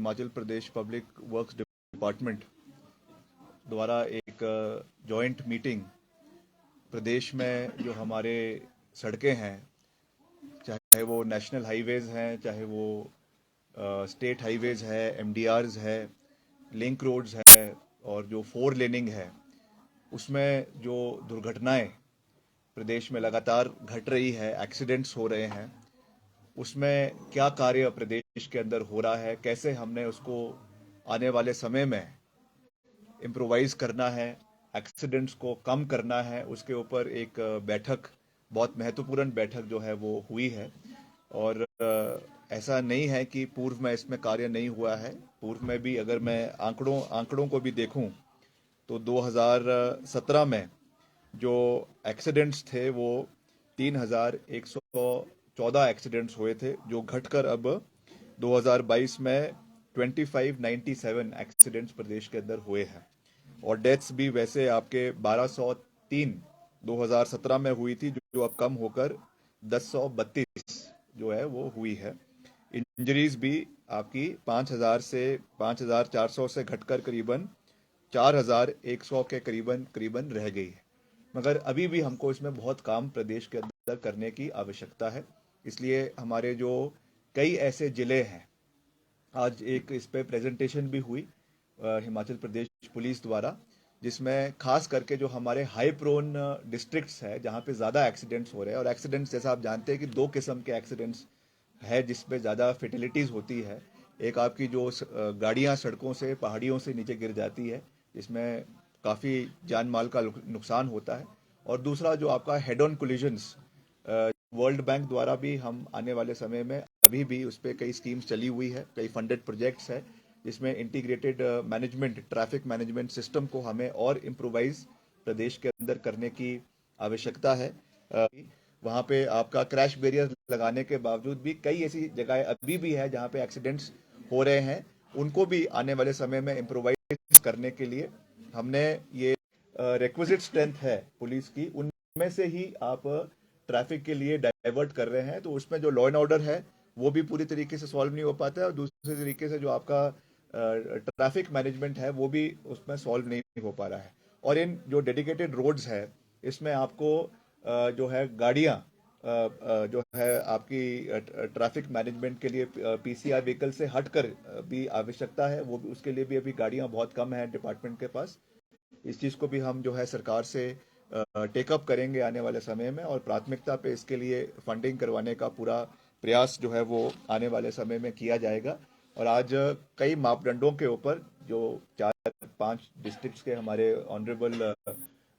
Himachal Pradesh public works department द्वारा एक joint meeting प्रदेश में जो हमारे सड़कें हैं, चाहे वो नेशनल हाईवेज़ हैं, चाहे वो स्टेट हाईवेज़ है, एमडीआरस है, लिंक रोड्स है, और जो फोर लेनिंग है, उसमें जो दुर्घटनाएं प्रदेश में लगातार घट रही है, एक्सीडेंट्स हो रहे हैं, उसमें क्या कार्य प्रदेश के अंदर हो रहा है, कैसे हमने उसको आने वाले समय में इम्प्रोवाइज करना है, एक्सीडेंट्स को कम करना है, उसके ऊपर एक बैठक, बहुत महत्वपूर्ण बैठक जो है वो हुई है। और ऐसा नहीं है कि पूर्व में इसमें कार्य नहीं हुआ है। पूर्व में भी अगर मैं आंकड़ों को भी देखूं तो 2017 में जो एक्सीडेंट्स थे वो 3,114 एक्सीडेंट्स हुए थे, जो घटकर अब 2022 में 2597 एक्सीडेंट्स प्रदेश के अंदर हुए हैं। और डेथ्स भी वैसे आपके 1203 2017 में हुई थी, जो अब कम होकर 1032 जो है वो हुई है। इंजरीज भी आपकी 5,400 से घटकर करीबन 4,100 के करीबन करीबन रह गई है। मगर अभी भी हमको इसमें बहुत काम प्रदेश के अंदर करने की आवश्यकता है। इसलिए हमारे जो कई ऐसे जिले हैं, आज एक इस पे प्रेजेंटेशन भी हुई हिमाचल प्रदेश पुलिस द्वारा, जिसमें खास करके जो हमारे हाई प्रोन डिस्ट्रिक्ट्स है, जहाँ पे ज़्यादा एक्सीडेंट्स हो रहे हैं। और एक्सीडेंट्स जैसा आप जानते हैं कि दो किस्म के एक्सीडेंट्स है जिसपे ज़्यादा फेटिलिटीज़ होती है। एक आपकी जो गाड़ियाँ सड़कों से, पहाड़ियों से नीचे गिर जाती है, जिसमें काफ़ी जान माल का नुकसान होता है। और दूसरा जो आपका head on collisions, world bank द्वारा भी हम आने वाले समय में अभी भी उस पर कई स्कीम्स चली हुई है, कई फंडेड प्रोजेक्ट्स है, जिसमें integrated management, traffic management system को हमें और इम्प्रोवाइज प्रदेश के अंदर करने की आवश्यकता है। वहाँ पे आपका क्रैश बैरियर लगाने के बावजूद भी कई ऐसी जगह अभी भी है जहाँ पे एक्सीडेंट्स हो रहे हैं। उनको भी आने वाले समय में इम्प्रोवाइज करने के लिए हमने ये रिक्विजिट स्ट्रेंथ है पुलिस की, उनमें से ही आप ट्रैफिक के लिए डाइवर्ट कर रहे हैं। तो उसमें जो लॉ एंड ऑर्डर है वो भी पूरी तरीके से सॉल्व नहीं हो पाता है, और दूसरे तरीके से जो आपका ट्रैफिक मैनेजमेंट है वो भी उसमें सॉल्व नहीं हो पा रहा है। और इन जो डेडिकेटेड रोड्स है, इसमें आपको जो है गाड़ियाँ जो है आपकी ट्रैफिक मैनेजमेंट के लिए पीसीआर व्हीकल से हटकर भी आवश्यकता है, वो भी उसके लिए भी अभी गाड़ियाँ बहुत कम हैं डिपार्टमेंट के पास। इस चीज़ को भी हम जो है सरकार से टेकअप करेंगे आने वाले समय में, और प्राथमिकता पे इसके लिए फंडिंग करवाने का पूरा प्रयास जो है वो आने वाले समय में किया जाएगा। और आज कई मापदंडों के ऊपर जो 4-5 डिस्ट्रिक्ट्स के हमारे ऑनरेबल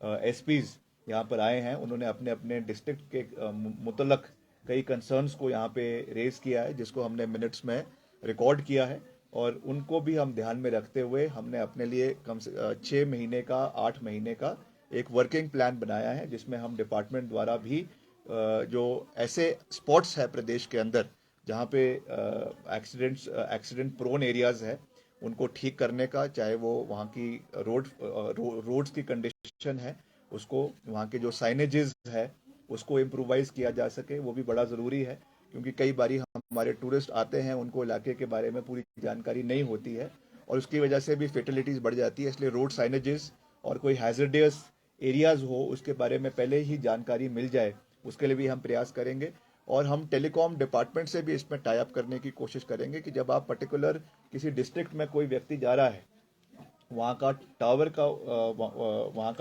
एसपीज यहाँ पर आए हैं, उन्होंने अपने अपने डिस्ट्रिक्ट के मुतलक कई कंसर्न्स को यहाँ पे रेज किया है, जिसको हमने मिनट्स में रिकॉर्ड किया है। और उनको भी हम ध्यान में रखते हुए हमने अपने लिए कम से 6 महीने का, 8 महीने का एक वर्किंग प्लान बनाया है, जिसमें हम डिपार्टमेंट द्वारा भी जो ऐसे स्पॉट्स है प्रदेश के अंदर जहाँ पे एक्सीडेंट प्रोन एरियाज है, उनको ठीक करने का, चाहे वो वहाँ की रोड्स की कंडीशन है, उसको वहाँ के जो साइनेजेस है उसको इम्प्रोवाइज किया जा सके, वो भी बड़ा ज़रूरी है। क्योंकि कई बारी हमारे टूरिस्ट आते हैं, उनको इलाके के बारे में पूरी जानकारी नहीं होती है, और उसकी वजह से भी फेटिलिटीज़ बढ़ जाती है। इसलिए रोड साइनेजेस और कोई हैजर्डियस एरियाज हो, उसके बारे में पहले ही जानकारी मिल जाए, उसके लिए भी हम प्रयास करेंगे। और हम टेलीकॉम डिपार्टमेंट से भी इसमें टाई अप करने की कोशिश करेंगे कि जब आप पर्टिकुलर किसी डिस्ट्रिक्ट में कोई व्यक्ति जा रहा है, वहाँ का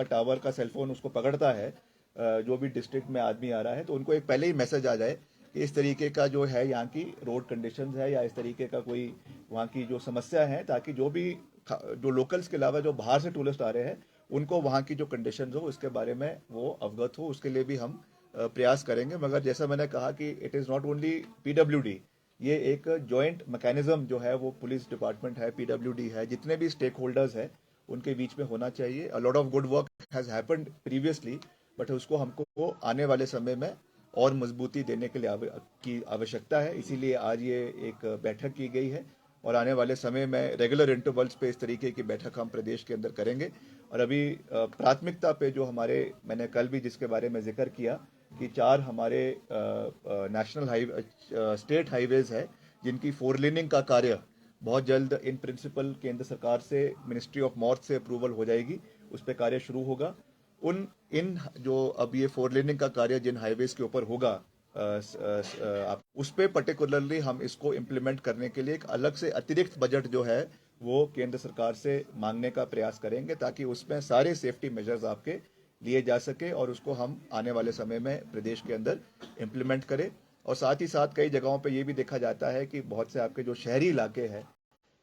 टावर का सेलफोन उसको पकड़ता है, जो भी डिस्ट्रिक्ट में आदमी आ रहा है, तो उनको एक पहले ही मैसेज आ जाए कि इस तरीके का जो है यहाँ की रोड कंडीशंस है, या इस तरीके का कोई वहाँ की जो समस्या है, ताकि जो लोकल्स के अलावा जो बाहर से टूरिस्ट आ रहे हैं, उनको वहाँ की जो कंडीशंस हो उसके बारे में वो अवगत हो। उसके लिए भी हम प्रयास करेंगे। मगर जैसा मैंने कहा कि it is not only PWD, ये एक जॉइंट मैकेनिज्म जो है वो पुलिस डिपार्टमेंट है, पीडब्ल्यूडी है, जितने भी स्टेक होल्डर्स हैं उनके बीच में होना चाहिए। A lot of good work has happened previously, but उसको हमको आने वाले समय में और मजबूती देने के लिए की आवश्यकता है। इसीलिए आज ये एक बैठक की गई है, और आने वाले समय में रेगुलर इंटरवल्स पे इस तरीके की बैठक हम प्रदेश के अंदर करेंगे। और अभी प्राथमिकता पे जो हमारे, मैंने कल भी जिसके बारे में जिक्र किया कि 4 हमारे नेशनल हाईवे, स्टेट हाईवेज है, जिनकी फोर लेनिंग का कार्य बहुत जल्द इन प्रिंसिपल केंद्र सरकार से, मिनिस्ट्री ऑफ मॉर्थ से अप्रूवल हो जाएगी, उस पर कार्य शुरू होगा। उन इन जो अब ये 4 लेनिंग का कार्य जिन हाईवेज के ऊपर होगा, उस पे पर्टिकुलरली हम इसको इम्प्लीमेंट करने के लिए एक अलग से अतिरिक्त बजट जो है वो केंद्र सरकार से मांगने का प्रयास करेंगे, ताकि उसमें सारे सेफ्टी मेजर्स आपके लिए जा सके और उसको हम आने वाले समय में प्रदेश के अंदर इम्प्लीमेंट करें। और साथ ही साथ कई जगहों पे ये भी देखा जाता है कि बहुत से आपके जो शहरी इलाके हैं,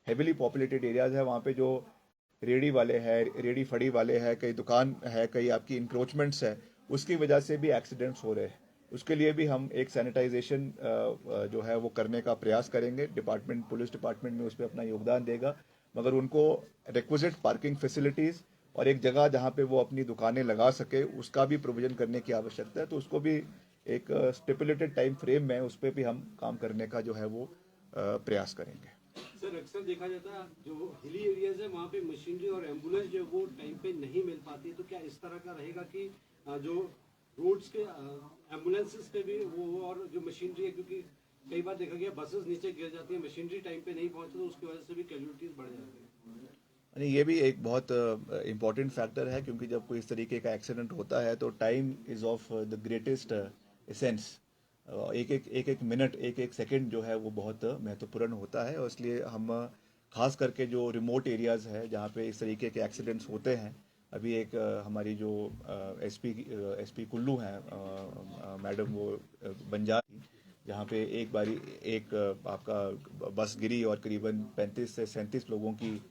हेविली पॉपुलेटेड एरियाज है, वहाँ पे जो रेडी वाले हैं, रेडी फड़ी वाले हैं, कई दुकान है, कई आपकी इंक्रोचमेंट्स है, उसकी वजह से भी एक्सीडेंट्स हो रहे हैं। उसके लिए भी हम एक सैनिटाइजेशन जो है वो करने का प्रयास करेंगे। डिपार्टमेंट, पुलिस डिपार्टमेंट में उस पर अपना योगदान देगा, मगर उनको रिक्विजिट पार्किंग फैसिलिटीज और एक जगह जहां पे वो अपनी दुकानें लगा सके उसका भी प्रोविजन करने की आवश्यकता है। तो उसको भी एक स्टिपुलेटेड टाइम फ्रेम में उस पर भी हम काम करने का जो है वो प्रयास करेंगे। सर, अक्सर देखा जाता है जो हिली एरियाज है वहाँ पे मशीनरी और एम्बुलेंस जो वो टाइम पे नहीं मिल पाती है, तो क्या इस तरह का रहेगा कि जो रोड्स के एम्बुलेंसेस पे भी वो और जो मशीनरी है, क्योंकि कई बार देखा गया बसेस नीचे गिर जाती है, मशीनरी टाइम पे नहीं पहुंचती, तो उसकी वजह से भी कैजुअलिटीज बढ़ जाती है। नहीं, ये भी एक बहुत इम्पोर्टेंट फैक्टर है, क्योंकि जब कोई इस तरीके का एक्सीडेंट होता है तो time is of the greatest essence. एक एक मिनट, एक एक सेकंड जो है वो बहुत महत्वपूर्ण होता है, और इसलिए हम खास करके जो रिमोट एरियाज है जहाँ पे इस तरीके के एक्सीडेंट्स होते हैं, अभी एक हमारी जो एसपी कुल्लू हैं, मैडम, वो बंजार, जहाँ पे एक बारी एक आपका बस गिरी और करीबन 35 से 37 लोगों की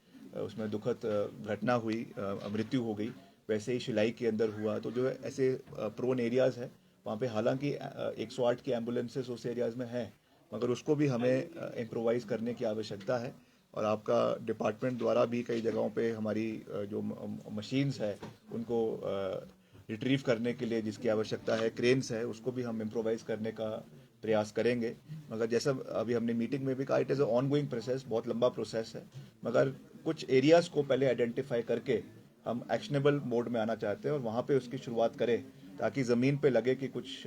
उसमें दुखद घटना हुई, मृत्यु हो गई। वैसे ही शिलाई के अंदर हुआ। तो जो ऐसे प्रोन एरियाज है वहाँ पे हालांकि 108 की एम्बुलेंसेस उस एरियाज में हैं, मगर उसको भी हमें इम्प्रोवाइज करने की आवश्यकता है। और आपका डिपार्टमेंट द्वारा भी कई जगहों पे हमारी जो मशीन्स है उनको रिट्रीव करने के लिए जिसकी आवश्यकता है, क्रेन्स है, उसको भी हम इम्प्रोवाइज करने का प्रयास करेंगे। मगर जैसा अभी हमने मीटिंग में भी कहा, it is on going process, बहुत लंबा प्रोसेस है, मगर कुछ एरियाज को पहले आइडेंटिफाई करके हम एक्शनेबल मोड में आना चाहते हैं और वहाँ पे उसकी शुरुआत करें, ताकि ज़मीन पे लगे कि कुछ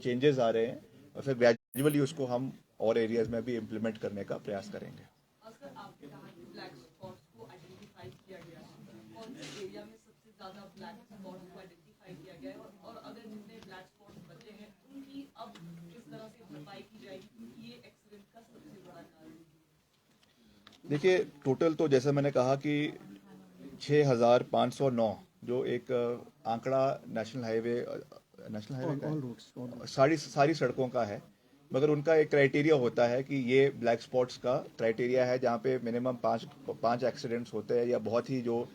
चेंजेस आ रहे हैं, और फिर ग्रेजुअली उसको हम और एरियाज में भी इम्प्लीमेंट करने का प्रयास करेंगे। सर, आपने कहा कि ब्लैक स्पॉट्स को आइडेंटिफाई किया गया है, कौन से एरिया में सबसे ज्यादा ब्लैक स्पॉट्स को आइडेंटिफाई किया गया है, और अगर जितने ब्लैक स्पॉट्स बचे हैं उनकी अब किस तरह से भरपाई की जाएगी, क्योंकि ये एक्सीडेंट का सबसे बड़ा कारण है। देखिए, टोटल तो जैसा मैंने कहा कि 6,509 जो एक आंकड़ा नेशनल हाईवे का सारी सड़कों का है, मगर उनका एक क्राइटेरिया होता है कि ये ब्लैक स्पॉट्स का क्राइटेरिया है जहाँ पे मिनिमम पाँच एक्सीडेंट्स होते हैं, या बहुत ही जो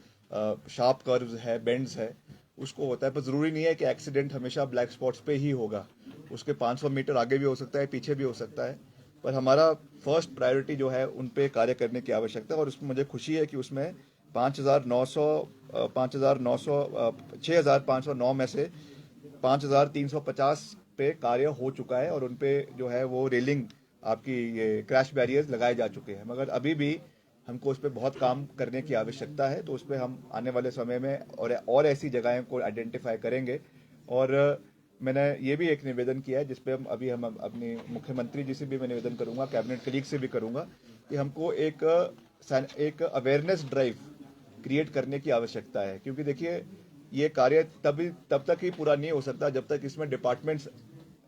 शार्प कर्व्स है, बेंड्स है, उसको होता है। पर ज़रूरी नहीं है कि एक्सीडेंट हमेशा ब्लैक स्पॉट्स पे ही होगा, उसके 500 मीटर आगे भी हो सकता है, पीछे भी हो सकता है। पर हमारा फर्स्ट प्रायोरिटी जो है उन पे कार्य करने की आवश्यकता है, और उसमें मुझे खुशी है कि उसमें 6,509 में से 5,350 पे कार्य हो चुका है, और उन पे जो है वो रेलिंग, आपकी ये क्रैश बैरियर्स लगाए जा चुके हैं। मगर अभी भी हमको उस पर बहुत काम करने की आवश्यकता है, तो उस पर हम आने वाले समय में और ऐसी जगहें को आइडेंटिफाई करेंगे। और मैंने ये भी एक निवेदन किया है, जिसपे हम अपनी मुख्यमंत्री जी से भी मैं निवेदन करूंगा, कैबिनेट कलीग से भी करूंगा, कि हमको एक अवेयरनेस ड्राइव क्रिएट करने की आवश्यकता है। क्योंकि देखिए, ये कार्य तब तक ही पूरा नहीं हो सकता जब तक इसमें डिपार्टमेंट्स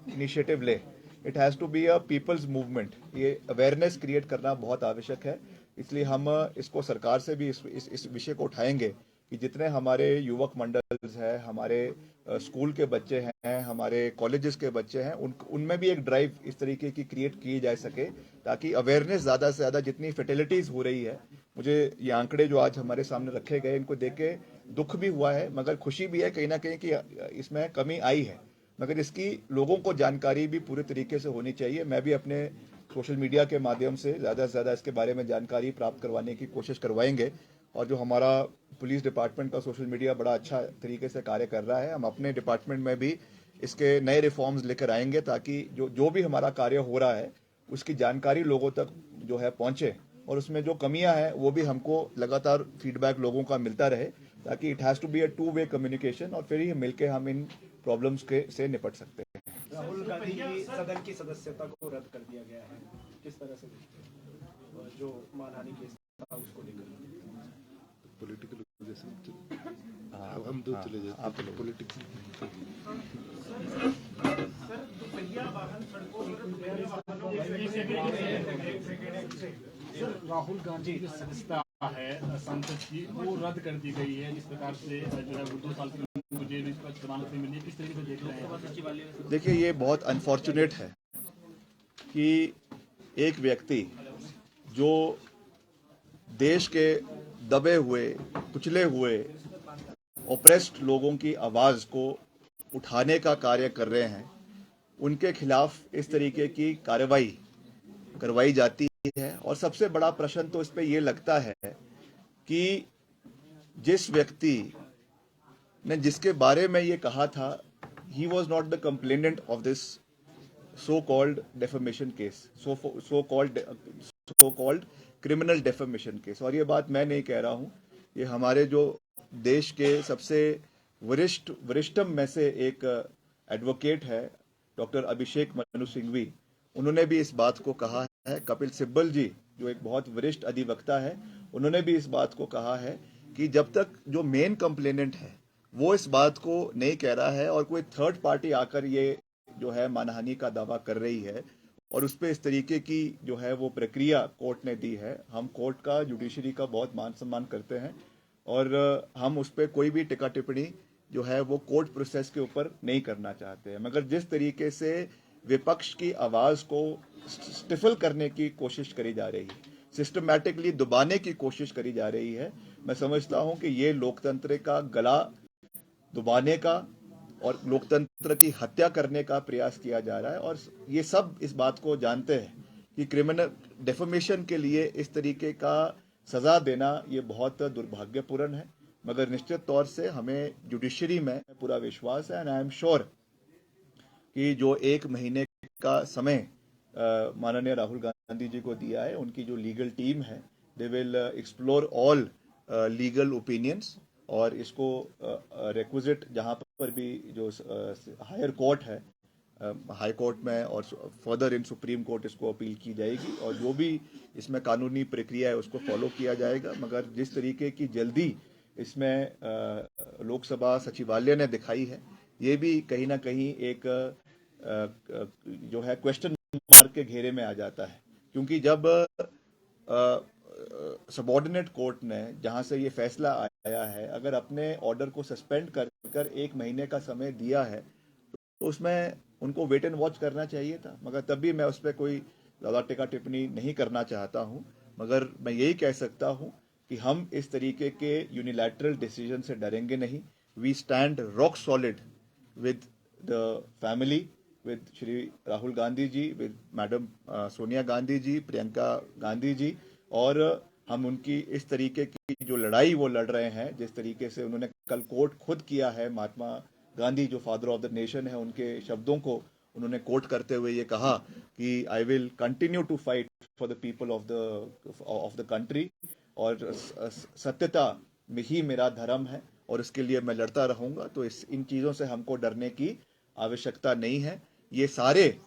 इनिशिएटिव ले। It has to be a peoples movement. ये अवेयरनेस क्रिएट करना बहुत आवश्यक है। इसलिए हम इसको सरकार से भी इस विषय को उठाएंगे कि जितने हमारे युवक मंडल्स हैं, हमारे स्कूल के बच्चे हैं, हमारे कॉलेजेस के बच्चे हैं, उनमें भी एक ड्राइव इस तरीके की क्रिएट की जा सके, ताकि अवेयरनेस ज़्यादा से ज़्यादा, जितनी फर्टिलिटीज़ हो रही है, मुझे ये आंकड़े जो आज हमारे सामने रखे गए, इनको देख के दुख भी हुआ है, मगर खुशी भी है कहीं ना कहीं कि इसमें कमी आई है। मगर इसकी लोगों को जानकारी भी पूरे तरीके से होनी चाहिए। मैं भी अपने सोशल मीडिया के माध्यम से ज़्यादा से ज़्यादा इसके बारे में जानकारी प्राप्त करवाने की कोशिश करवाएंगे। और जो हमारा पुलिस डिपार्टमेंट का सोशल मीडिया बड़ा अच्छा तरीके से कार्य कर रहा है, हम अपने डिपार्टमेंट में भी इसके नए रिफॉर्म्स लेकर आएंगे, ताकि जो भी हमारा कार्य हो रहा है उसकी जानकारी लोगों तक जो है पहुंचे, और उसमें जो कमियां हैं वो भी हमको लगातार फीडबैक लोगों का मिलता रहे, ताकि it has to be a two way communication, और फिर ही मिलके हम इन प्रॉब्लम्स के से निपट सकते हैं। राहुल गांधी की सदन की सदस्यता को रद्द कर दिया गया है, किस तरह से देखते हैं? जो मानहानि केस था उसको लेकर। पॉलिटिकल वजह से हम तो चले जाते आप हैं पॉलिटिक्स। सर दुपहिया वाहन सड़कों पर दुपहिया वाहनों सर राहुल गांधी की संस्था है सांसद की वो रद्द कर दी गई है, जिस प्रकार से जो है वो 2 साल की जेल पर जमानत नहीं मिली, किस तरीके से देख रहे हैं? देखिए, ये बहुत अनफॉर्चुनेट है कि एक व्यक्ति जो देश के दबे हुए, कुचले हुए, ओप्रेस्ड लोगों की आवाज़ को उठाने का कार्य कर रहे हैं, उनके खिलाफ इस तरीके की कार्रवाई करवाई जाती है। और सबसे बड़ा प्रश्न तो इस पे ये लगता है कि जिस व्यक्ति ने जिसके बारे में ये कहा था, he was not the complainant of this so called defamation case, so called criminal defamation case. और ये बात मैं नहीं कह रहा हूं, ये हमारे जो देश के सबसे वरिष्ठम में से एक एडवोकेट है, डॉक्टर अभिषेक मनु सिंघवी, उन्होंने भी इस बात को कहा है। कपिल सिब्बल जी, जो एक बहुत वरिष्ठ अधिवक्ता है, उन्होंने भी इस बात को कहा है कि जब तक जो मेन कंप्लेनेंट है वो इस बात को नहीं कह रहा है और कोई थर्ड पार्टी आकर ये जो है मानहानि का दावा कर रही है और उस पर इस तरीके की जो है वो प्रक्रिया कोर्ट ने दी है, हम कोर्ट का, जुडिशरी का बहुत मान सम्मान करते हैं और हम उस पर कोई भी टिक्का टिप्पणी जो है वो कोर्ट प्रोसेस के ऊपर नहीं करना चाहते हैं। मगर जिस तरीके से विपक्ष की आवाज को स्टिफल करने की कोशिश करी जा रही है, सिस्टमैटिकली दबाने की कोशिश करी जा रही है, मैं समझता हूं कि ये लोकतंत्र का गला दबाने का और लोकतंत्र की हत्या करने का प्रयास किया जा रहा है। और ये सब इस बात को जानते हैं कि क्रिमिनल डेफेमेशन के लिए इस तरीके का सजा देना ये बहुत दुर्भाग्यपूर्ण है। मगर निश्चित तौर से हमें जुडिशरी में पूरा विश्वास है एंड आई एम श्योर कि जो 1 महीने का समय माननीय राहुल गांधी जी को दिया है, उनकी जो लीगल टीम है, they will explore all legal opinions और इसको रिक्विजिट जहां पर भी जो हायर कोर्ट है, हाई कोर्ट में और फर्दर इन सुप्रीम कोर्ट इसको अपील की जाएगी और जो भी इसमें कानूनी प्रक्रिया है उसको फॉलो किया जाएगा। मगर जिस तरीके की जल्दी इसमें लोकसभा सचिवालय ने दिखाई है, ये भी कहीं ना कहीं एक जो है क्वेश्चन मार्क के घेरे में आ जाता है, क्योंकि जब सबऑर्डिनेट कोर्ट ने जहां से ये फैसला आया है, अगर अपने ऑर्डर को सस्पेंड कर 1 महीने का समय दिया है तो उसमें उनको वेट एंड वॉच करना चाहिए था। मगर तब भी मैं उस पर कोई ज्यादा टिक्का टिप्पणी नहीं करना चाहता हूं। मगर मैं यही कह सकता हूं कि हम इस तरीके के यूनिलैटरल डिसीजन से डरेंगे नहीं। We stand rock solid with the family, with Shri Rahul Gandhi ji, with madam Sonia Gandhi ji, Priyanka Gandhi ji, और हम उनकी इस तरीके की जो लड़ाई वो लड़ रहे हैं, जिस तरीके से उन्होंने कल कोट खुद किया है, महात्मा गांधी जो फादर ऑफ द नेशन है, उनके शब्दों को उन्होंने कोट करते हुए ये कहा कि I will continue to fight for the people of the country, और सत्यता में ही मेरा धर्म है और इसके लिए मैं लड़ता रहूंगा। तो इन चीजों से हमको डरने की आवश्यकता नहीं है। ये सारे,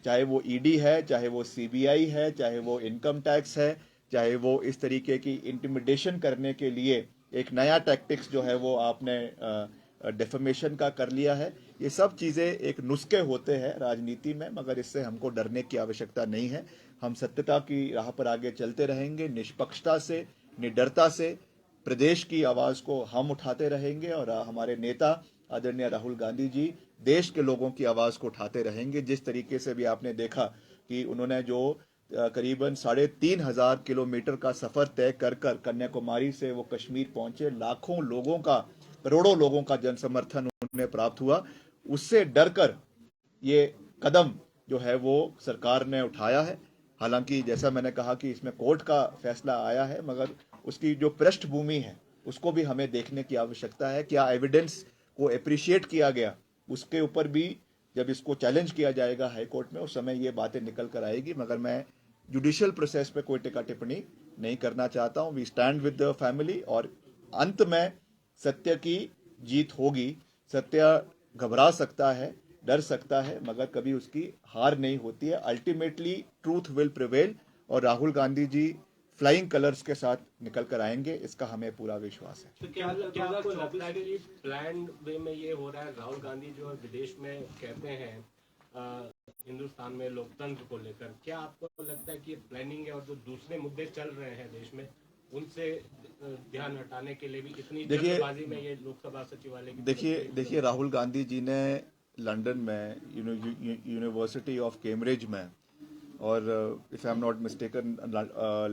चाहे वो ईडी है, चाहे वो सीबीआई है, चाहे वो इनकम टैक्स है, चाहे वो इस तरीके की इंटिमिडेशन करने के लिए एक नया टैक्टिक्स जो है वो आपने डेफेमेशन का कर लिया है, ये सब चीजें एक नुस्खे होते हैं राजनीति में, मगर इससे हमको डरने की आवश्यकता नहीं है। हम सत्यता की राह पर आगे चलते रहेंगे, निष्पक्षता से, निडरता से प्रदेश की आवाज को हम उठाते रहेंगे और हमारे नेता आदरणीय राहुल गांधी जी देश के लोगों की आवाज को उठाते रहेंगे। जिस तरीके से भी आपने देखा कि उन्होंने जो करीबन 3,500 किलोमीटर का सफर तय कर कन्याकुमारी से वो कश्मीर पहुंचे, लाखों लोगों का, करोड़ों लोगों का जन समर्थन उन्हें प्राप्त हुआ, उससे डरकर ये कदम जो है वो सरकार ने उठाया है। हालांकि जैसा मैंने कहा कि इसमें कोर्ट का फैसला आया है, मगर उसकी जो पृष्ठभूमि है उसको भी हमें देखने की आवश्यकता है। क्या एविडेंस को एप्रिशिएट किया गया, उसके ऊपर भी जब इसको चैलेंज किया जाएगा हाई कोर्ट में, उस समय ये बातें निकल कर आएगी। मगर मैं जुडिशियल प्रोसेस पे कोई टिक्का टिप्पणी नहीं करना चाहता हूं। We stand with the family और अंत में सत्य की जीत होगी। सत्य घबरा सकता है, डर सकता है, मगर कभी उसकी हार नहीं होती है। अल्टीमेटली ट्रूथ विल प्रिवेल और राहुल गांधी जी फ्लाइंग कलर्स के साथ निकल कर आएंगे, इसका हमें पूरा विश्वास है। तो क्या क्या आपको लगता 2024 है के कि प्लान वे में ये हो रहा है? राहुल गांधी जो है विदेश में कहते हैं हिंदुस्तान में लोकतंत्र को लेकर, क्या आपको लगता है कि ये प्लानिंग है और जो दूसरे मुद्दे चल रहे हैं देश में उनसे ध्यान हटाने के लिए भी इतनी जल्दबाजी में ये लोकसभा सचिवालय की देखिए राहुल गांधी जी ने लंदन में यूनिवर्सिटी ऑफ कैम्ब्रिज में और if I am not mistaken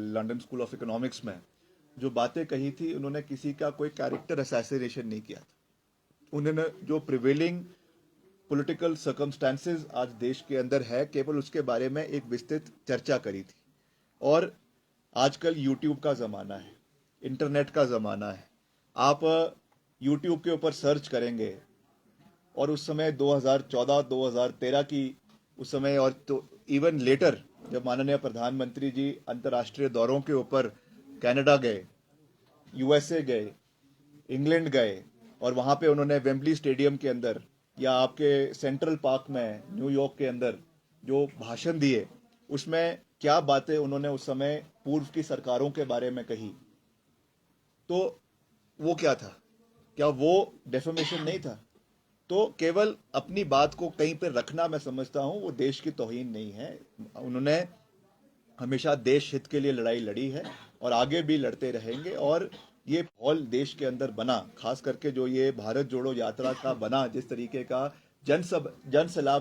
London school of economics में जो बातें कही थी, उन्होंने किसी का कोई कैरेक्टर असैसिनेशन नहीं किया था। उन्होंने जो प्रिवेलिंग पॉलिटिकल सर्कमस्टेंसेस आज देश के अंदर है, केवल उसके बारे में एक विस्तृत चर्चा करी थी। और आजकल यूट्यूब का ज़माना है, इंटरनेट का ज़माना है। आप यूट्यूब के ऊपर सर्च करेंगे और उस समय 2014-2013 की उस समय, और तो इवन लेटर जब माननीय प्रधानमंत्री जी अंतर्राष्ट्रीय दौरों के ऊपर कनाडा गए, यूएसए गए, इंग्लैंड गए और वहां पे उन्होंने वेम्बली स्टेडियम के अंदर या आपके सेंट्रल पार्क में न्यूयॉर्क के अंदर जो भाषण दिए, उसमें क्या बातें उन्होंने उस समय पूर्व की सरकारों के बारे में कही, तो वो क्या था? क्या वो डेफेमेशन नहीं था? तो केवल अपनी बात को कहीं पर रखना, मैं समझता हूं वो देश की तौहीन नहीं है। उन्होंने हमेशा देश हित के लिए लड़ाई लड़ी है और आगे भी लड़ते रहेंगे। और ये माहौल देश के अंदर बना, खास करके जो ये भारत जोड़ो यात्रा का बना, जिस तरीके का जन सलाह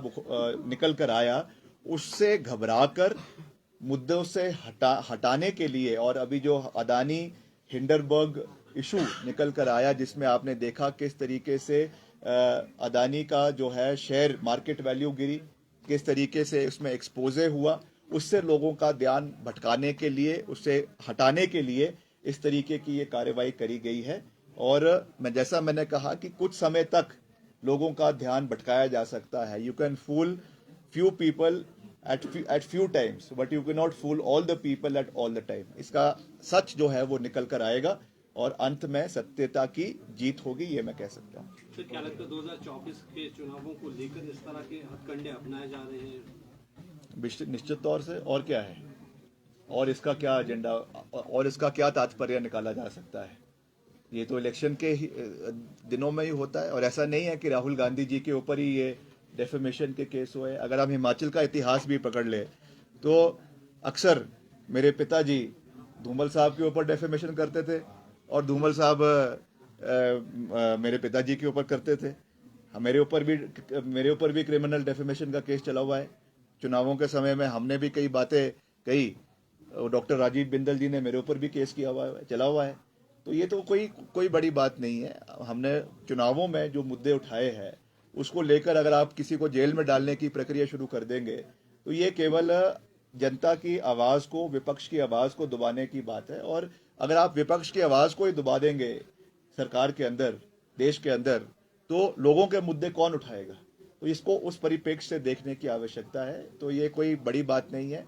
निकल कर आया, उससे घबराकर मुद्दों से हटाने के लिए, और अभी जो अदानी हिंडनबर्ग इशू निकल कर आया, जिसमें आपने देखा किस तरीके से अदानी का जो है शेयर मार्केट वैल्यू गिरी, किस तरीके से उसमें एक्सपोजे हुआ, उससे लोगों का ध्यान भटकाने के लिए, उससे हटाने के लिए इस तरीके की ये कार्रवाई करी गई है। और जैसा मैंने कहा कि कुछ समय तक लोगों का ध्यान भटकाया जा सकता है। You can fool few people at few times, but you cannot fool all the people at all the time। इसका सच जो है वो निकल कर आएगा और अंत में सत्यता की जीत होगी, ये मैं कह सकता हूँ। तो क्या लगता है 2024 के चुनावों को लेकर इस तरह के हथकंडे अपनाए जा रहे हैं? निश्चित तौर से। और क्या है, और इसका क्या एजेंडा और इसका क्या तात्पर्य निकाला जा सकता है? ये तो इलेक्शन के दिनों में ही होता है। और ऐसा नहीं है कि राहुल गांधी जी के ऊपर ही ये डेफेमेशन के केस हुए। अगर हम हिमाचल का इतिहास भी पकड़ ले तो अक्सर मेरे पिताजी धूमल साहब के ऊपर डेफेमेशन करते थे और धूमल साहब मेरे पिताजी के ऊपर करते थे। मेरे ऊपर भी क्रिमिनल डेफेमेशन का केस चला हुआ है। चुनावों के समय में हमने भी कई बातें कही, डॉक्टर राजीव बिंदल जी ने मेरे ऊपर भी केस चला हुआ है। तो ये तो कोई बड़ी बात नहीं है। हमने चुनावों में जो मुद्दे उठाए हैं उसको लेकर अगर आप किसी को जेल में डालने की प्रक्रिया शुरू कर देंगे तो ये केवल जनता की आवाज को, विपक्ष की आवाज को दबाने की बात है। और अगर आप विपक्ष की आवाज को ही दबा देंगे सरकार के अंदर, देश के अंदर, तो लोगों के मुद्दे कौन उठाएगा? तो इसको उस परिप्रेक्ष्य से देखने की आवश्यकता है। तो ये कोई बड़ी बात नहीं है,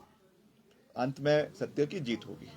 अंत में सत्य की जीत होगी।